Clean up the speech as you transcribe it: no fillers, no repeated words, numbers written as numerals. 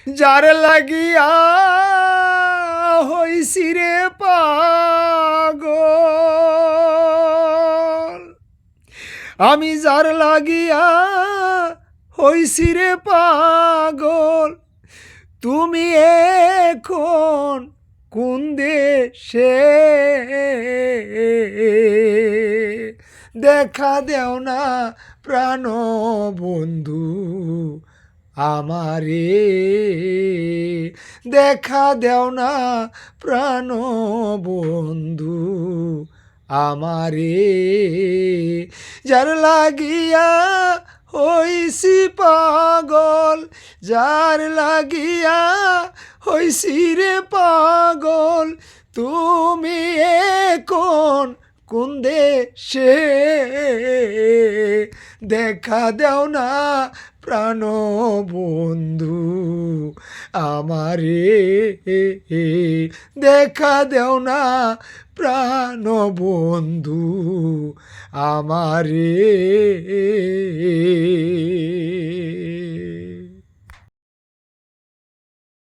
যার লাগিয়া হইছি রে পাগল, আমি যার লাগিয়া হইছি রে পাগল, তুমি এখন কোন দেশে? দেখা দেও না প্রাণ বন্ধু আমারে, দেখা দেও না প্রাণ বন্ধু আমারে। যার লাগিয়া হইছি পাগল, যার লাগিয়া হইছি রে পাগল, তুমি এখন কোন দেশে? দেখা দেও না প্রাণ বন্ধু আমারে, দেখা দেও না প্রাণ বন্ধু আমারে।